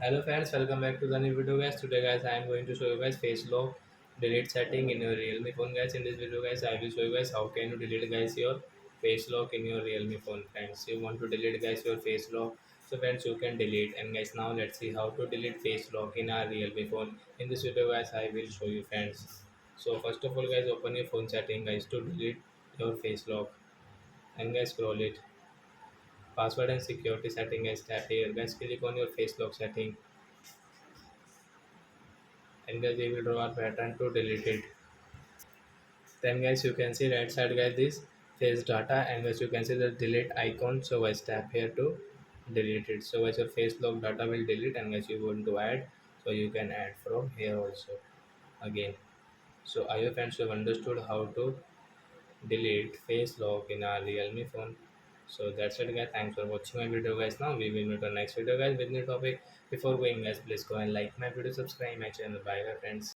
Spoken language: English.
Hello friends, welcome back to the new video guys. Today guys I am going to show you guys face lock delete setting in your Realme phone guys. In this video guys I will show you guys how can you delete guys your face lock in your Realme phone friends. You want to delete guys your face lock, so friends you can delete. And guys now let's see how to delete face lock in our Realme phone. In this video guys I will show you friends. So first of all guys open your phone setting guys to delete your face lock, and guys scroll it. Password and security setting guys, tap here guys, click on your face lock setting, and guys we will draw a pattern to delete it. Then guys you can see right side guys this face data, and guys you can see the delete icon, so guys tap here to delete it. So guys your face lock data will delete, and guys you want to add, so you can add from here also again. So I hope friends you have understood how to delete face lock in our Realme phone. So that's it guys, thanks for watching my video guys. Now we will meet on next video guys with new topic. Before going guys, please go and like my video, subscribe my channel. Bye bye friends.